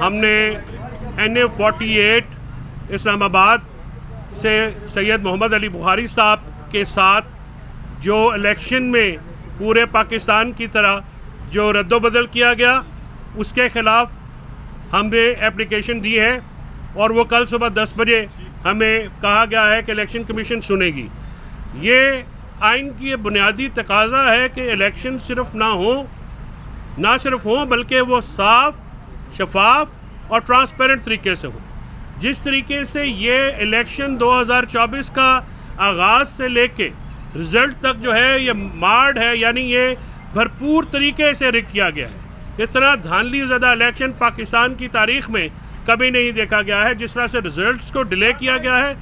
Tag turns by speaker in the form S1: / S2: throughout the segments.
S1: हमने NA 48 इस्लामाबाद से सैयद मोहम्मद अली बुखारी साहब के साथ जो इलेक्शन में पूरे पाकिस्तान की तरह जो रद्दोबदल किया गया उसके ख़िलाफ़ हमने एप्लीकेशन दी है और वो कल सुबह 10 बजे हमें कहा गया है कि इलेक्शन कमीशन सुनेगी। ये आइन की बुनियादी तकाज़ा है कि इलेक्शन ना सिर्फ हों बल्कि वो साफ, शफाफ और ट्रांसपेरेंट तरीके से हों। जिस तरीके से ये इलेक्शन 2024 का आगाज़ से लेके रिज़ल्ट तक जो है ये मार्ड है, यानी ये भरपूर तरीके से रिग किया गया है। इतना धांधली ज़्यादा इलेक्शन पाकिस्तान की तारीख़ में कभी नहीं देखा गया है। जिस तरह से रिज़ल्ट्स को डिले किया गया है,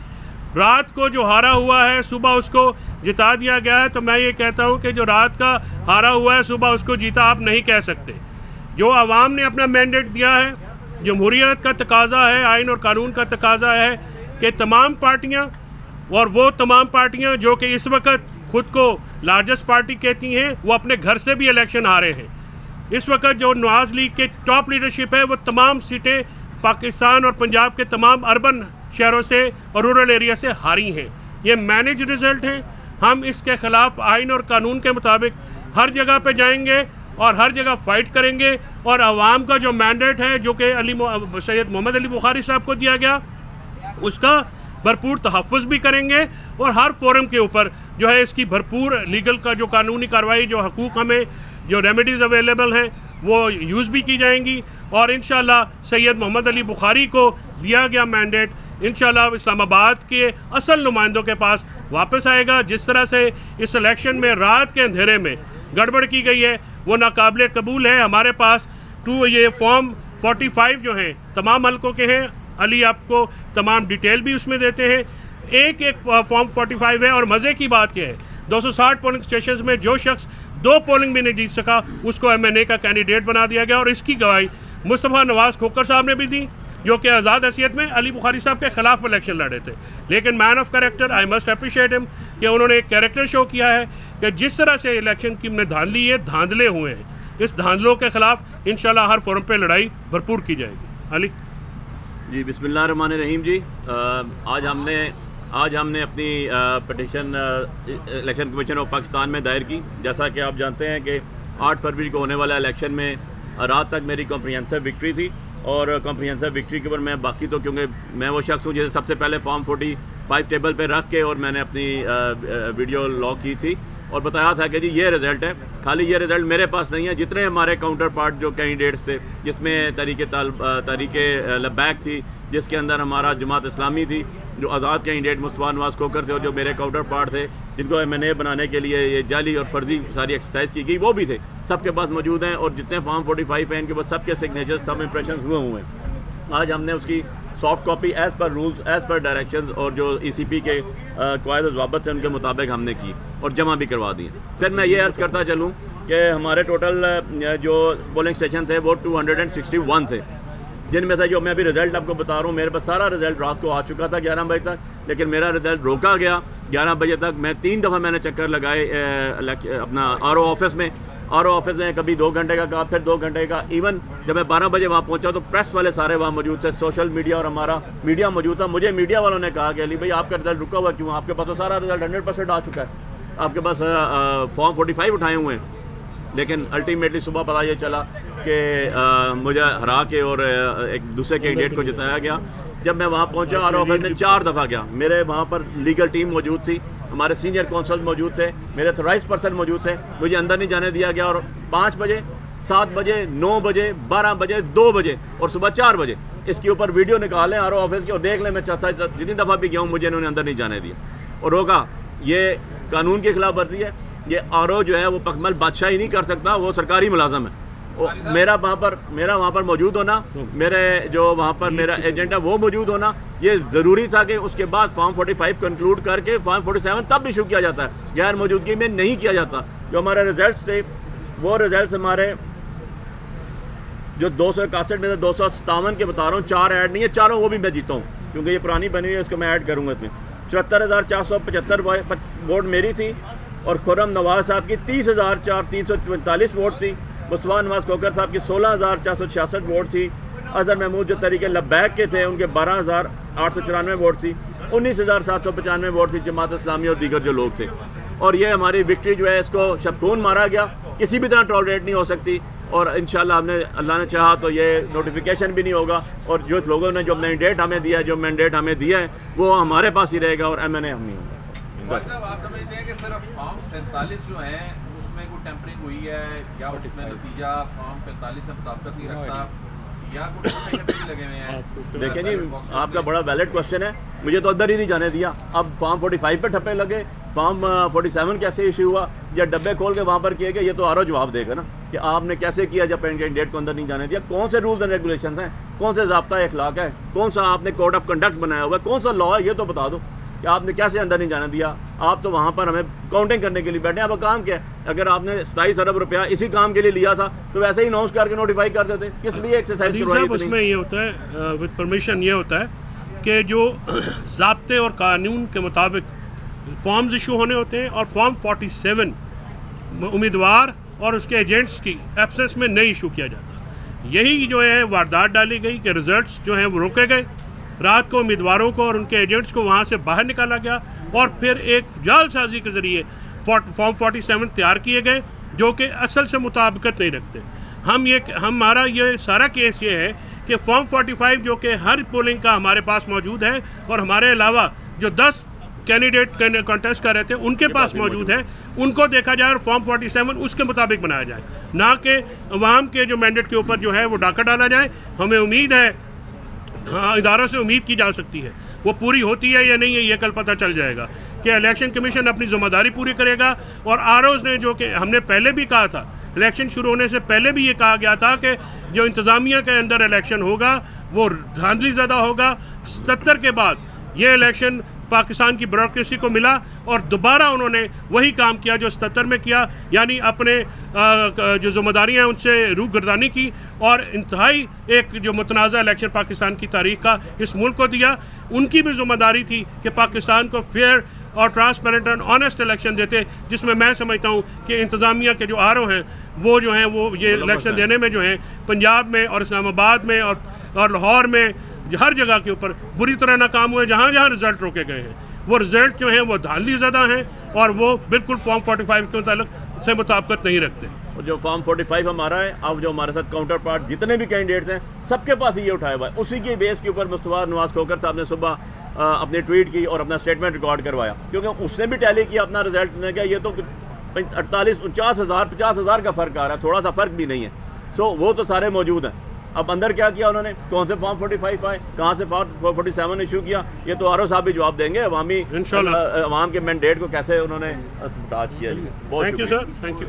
S1: रात को जो हारा हुआ है सुबह उसको जिता दिया गया है, तो मैं ये कहता हूँ कि जो रात का हारा हुआ है सुबह उसको जीता आप नहीं कह सकते। जो आवाम ने अपना मैंडेट दिया है, जमहूरियत का तकाज़ा है, आइन और कानून का तकाज़ा है कि तमाम पार्टियाँ, और वो तमाम पार्टियाँ जो कि इस वक्त खुद को लार्जेस्ट पार्टी कहती हैं, वो अपने घर से भी इलेक्शन हारे हैं। इस वक्त जो नवाज़ लीग के टॉप लीडरशिप है वो तमाम सीटें पाकिस्तान और पंजाब के तमाम अर्बन शहरों से और रूरल एरिया से हारी हैं। ये मैनेज रिज़ल्ट हैं। हम इसके ख़िलाफ़ आइन और कानून के मुताबिक हर जगह पे जाएंगे और हर जगह फ़ाइट करेंगे, और आवाम का जो मैंडेट है जो कि सैयद मोहम्मद अली बुखारी साहब को दिया गया उसका भरपूर तहफ़्फ़ुज़ भी करेंगे, और हर फोरम के ऊपर जो है इसकी भरपूर लीगल का जो कानूनी कार्रवाई, जो हकूक़ हमें जो रेमेडीज़ अवेलेबल हैं वो यूज़ भी की जाएंगी। और इंशाअल्लाह सैयद मोहम्मद अली बुखारी को दिया गया मैंडेट इंशाअल्लाह इस्लामाबाद के असल नुमाइंदों के पास वापस आएगा। जिस तरह से इस इलेक्शन में रात के अंधेरे में गड़बड़ की गई है वो नाकाबिले कबूल है। हमारे पास ये फॉर्म 45 जो हैं तमाम हल्कों के हैं। अली आपको तमाम डिटेल भी उसमें देते हैं। एक फॉर्म 45 है, और मज़े की बात यह है 260 पोलिंग स्टेशन में जो शख्स 2 पोलिंग भी नहीं जीत सका उसको MNA का कैंडिडेट बना दिया गया, और इसकी गवाही मुस्तफ़ा नवाज़ खोकर साहब ने भी दी जो कि आज़ाद हैसियत में अली बुखारी साहब के ख़िलाफ़ इलेक्शन लड़े थे। लेकिन man of character, I must appreciate him कि उन्होंने एक कैरेक्टर शो किया है कि जिस तरह से इलेक्शन की में धांधली है, धांधले हुए हैं, इस धांधलों के ख़िलाफ़ इंशाल्लाह हर फोरम पे लड़ाई भरपूर की जाएगी। अली
S2: जी, बिस्मिल्लाहिर्रहमानिर्रहीम जी। आज हमने अपनी petition election commission of Pakistan में दायर की। जैसा कि आप जानते हैं कि 8 फरवरी को होने वाला इलेक्शन में रात तक मेरी कॉम्प्रिहेंसिव विक्ट्री थी, और कॉम्प्रिहेंसिव विक्ट्री के ऊपर मैं बाकी तो क्योंकि मैं वो शख्स हूँ जैसे सबसे पहले फॉर्म 45 टेबल पे रख के और मैंने अपनी वीडियो लॉक की थी और बताया था कि जी ये रिज़ल्ट है। खाली ये रिज़ल्ट मेरे पास नहीं है, जितने हमारे काउंटर पार्ट जो कैंडिडेट्स थे, जिसमें तरीके लबैक थी, जिसके अंदर हमारा जमात इस्लामी थी, जो आज़ाद कैंडिडेट मुस्तफ़ा नवाज़ खोकर थे, और जो मेरे काउंटर पार्ट थे जिनको MNA बनाने के लिए ये जाली और फर्जी सारी एक्सरसाइज की गई वो भी थे, सबके पास मौजूद हैं। और जितने फॉर्म 45 हैं इनके पास सबके सिग्नेचर्स, थंब इंप्रेशन हुए हैं। आज हमने उसकी soft copy as per rules, as per directions और जो ECP के क़वायद ज़वाबित थे उनके मुताबिक हमने की और जमा भी करवा दी। सर मैं ये अर्ज़ करता चलूँ कि हमारे टोटल जो पोलिंग स्टेशन थे वो 261 थे, जिनमें से जो मैं अभी रिज़ल्ट आपको बता रहा हूँ, मेरे पास सारा रिज़ल्ट रात को आ चुका था 11 बजे तक, लेकिन मेरा रिज़ल्ट रोका गया 11 बजे तक। मैं 3 दफ़ा मैंने चक्कर लगाए अपना RO ऑफिस में। RO ऑफिस में कभी 2 घंटे का कहा, फिर 2 घंटे का। इवन जब मैं 12 बजे वहाँ पहुँचा तो प्रेस वाले सारे वहाँ मौजूद थे, सोशल मीडिया और हमारा मीडिया मौजूद था। मुझे मीडिया वालों ने कहा कि अली भाई आपका रिज़ल्ट रुका हुआ क्यों, आपके पास तो सारा रिज़ल्ट 100% आ चुका है, आपके पास फॉर्म 45 उठाए हुए हैं। लेकिन अल्टीमेटली सुबह पता ये चला कि मुझे हरा के और एक दूसरे कैंडिडेट को जिताया गया। जब मैं वहाँ पहुँचा RO ऑफिस में 4 दफ़ा गया, मेरे वहाँ पर लीगल टीम मौजूद थी, हमारे सीनियर कौंसल मौजूद थे, मेरे ऑथराइज्ड पर्सन मौजूद थे, मुझे अंदर नहीं जाने दिया गया। और 5 बजे, 7 बजे, 9 बजे, 12 बजे, 2 बजे और सुबह 4 बजे इसके ऊपर वीडियो निकालें RO ऑफिस की और देख लें। मैं चाहता जितनी दफ़ा भी गया हूँ मुझे इन्होंने अंदर नहीं जाने दिया और रोका। ये कानून की खिलाफ वर्जी है। ये RO जो है वो पकमल बादशाही नहीं कर सकता, वो सरकारी मुलाजम है। मेरा वहाँ पर मौजूद होना, मेरे जो वहाँ पर मेरा एजेंट है वो मौजूद होना, ये ज़रूरी था कि उसके बाद फॉर्म 45 कंक्लूड करके फॉर्म 47 तब इशू किया जाता है, गैर मौजूदगी में नहीं किया जाता। जो हमारे रिजल्ट्स थे वो रिजल्ट्स हमारे जो 261 में से 257 के बता रहा हूँ, 4 ऐड नहीं है, चारों वो भी मैं जीता हूँ क्योंकि ये पुरानी बनी हुई है, इसको मैं ऐड करूँगा। इसमें 74,475 वोट मेरी थी और खुर्रम नवाज़ साहब की 30,345 वोट थी। मुस्तफ़ा नवाज़ खोकर साहब की 16,466 वोट थी। अजहर महमूद जो तरीके लब्बैक के थे उनके 12,894 वोट थी, 19,795 वोट थी जमात इस्लामी और दीगर जो लोग थे। और ये हमारी विक्ट्री जो है इसको शबकून मारा गया, किसी भी तरह टॉलरेट नहीं हो सकती। और इंशाल्लाह हमने अल्लाह ने चाहा तो ये नोटिफिकेशन भी नहीं होगा और जो लोगों ने जो मैंडेट हमें दिया है, जो मैंडेट हमें दिया है वो हमारे पास ही रहेगा और MNA हम नहीं होगा।
S3: मतलब आप समझते हैं कि सिर्फ फॉर्म 47 जो है उसमें कोई टेम्परिंग हुई है या उसमें नतीजा फॉर्म 45 से मुताबिकत नहीं रखता या कुछ लगे हुए हैं?
S2: देखें जी, आपका बड़ा वैलिड क्वेश्चन है, मुझे तो अंदर ही नहीं जाने दिया। अब फॉर्म 45 पे ठप्पे लगे, फॉर्म 47 कैसे इशू हुआ या डब्बे खोल के वहाँ पर किए गए, ये तो आरो जवाब देगा ना कि आपने कैसे किया जब कैंडिडेट को अंदर नहीं जाने दिया। कौन से रूल्स एंड रेगुलेशन हैं, कौन से ज़ाब्ता अखलाक है, कौन सा आपने कोड ऑफ कंडक्ट बनाया हुआ है, कौन सा लॉ है, ये तो बता दो कि आपने कैसे अंदर नहीं जाने दिया। आप तो वहाँ पर हमें काउंटिंग करने के लिए बैठे हैं। अब काम क्या है, अगर आपने 27 अरब रुपया इसी काम के लिए लिया था तो वैसे ही अनाउंस करके नोटिफाई कर देते, किस लिए एक्सरसाइज करवाई?
S1: उसमें ये होता है विद परमिशन, ये होता है कि जो ज़ाब्ते और कानून के मुताबिक फॉर्म्स इशू होने होते हैं और फॉर्म 47 उम्मीदवार और उसके एजेंट्स की एब्सेंस में नहीं इशू किया जाता। यही जो है वारदात डाली गई कि रिजल्ट्स जो हैं वो रोके गए, रात को उम्मीदवारों को और उनके एजेंट्स को वहाँ से बाहर निकाला गया और फिर एक जालसाजी के ज़रिए फॉर्म 47 तैयार किए गए जो कि असल से मुताबिकत नहीं रखते। हमारा ये सारा केस ये है कि फॉर्म 45 जो कि हर पोलिंग का हमारे पास मौजूद है और हमारे अलावा जो 10 कैंडिडेट कॉन्टेस्ट कर रहे थे उनके पास मौजूद है, उनको देखा जाए और फॉर्म 47 उसके मुताबिक बनाया जाए, ना कि अवाम के जो मैंडेट के ऊपर जो है वो डाका डाला जाए। हमें उम्मीद है, हाँ, इदारों से उम्मीद की जा सकती है, वो पूरी होती है या नहीं है ये कल पता चल जाएगा कि इलेक्शन कमीशन अपनी जिम्मेदारी पूरी करेगा। और आरओज़ ने जो कि हमने पहले भी कहा था, इलेक्शन शुरू होने से पहले भी ये कहा गया था कि जो इंतज़ामिया के अंदर इलेक्शन होगा वो धांधली ज़्यादा होगा। 77 के बाद ये इलेक्शन पाकिस्तान की ब्यूरोक्रेसी को मिला और दोबारा उन्होंने वही काम किया जो 77 में किया, यानी अपने जो जिम्मेदारियाँ हैं उनसे रूगर्दानी की और इंतहाई एक जो मुतनाज़ा इलेक्शन पाकिस्तान की तारीख का इस मुल्क को दिया। उनकी भी जिम्मेदारी थी कि पाकिस्तान को फेयर और ट्रांसपेरेंट एंड ऑनेस्ट इलेक्शन देते, जिसमें मैं समझता हूँ कि इंतज़ामिया के जो आर ओ हैं वो जो हैं वो ये इलेक्शन देने में जो हैं पंजाब में और इस्लामाबाद में और लाहौर में हर जगह के ऊपर बुरी तरह नाकाम हुए। जहाँ जहाँ रिज़ल्ट रोके गए हैं वो रिज़ल्ट जो हैं वो धांधली ज़्यादा हैं और वो बिल्कुल फॉर्म 45 के मुताबिक से मुताबिकत नहीं रखते।
S2: और जो फॉर्म 45 हमारा है, अब जो हमारे साथ काउंटर पार्ट जितने भी कैंडिडेट्स हैं सबके पास ये उठाया हुआ है। उसी के बेस के ऊपर मुस्तफा नवाज खोकर साहब ने सुबह अपनी ट्वीट की और अपना स्टेटमेंट रिकॉर्ड करवाया, क्योंकि उसने भी टैली किया अपना रिजल्ट ने किया। ये तो 49,000 का फ़र्क आ रहा है, थोड़ा सा फ़र्क भी नहीं है। सो वो तो सारे मौजूद हैं। अब अंदर क्या किया उन्होंने, कौन से फॉर्म 45 आए, कहाँ से फॉर्म 47 इशू किया, ये तो आर ओ साहब भी जवाब देंगे। अवाम के मैंडेट को कैसे उन्होंने साबोटाज किया। बहुत
S1: thank you sir, thank you.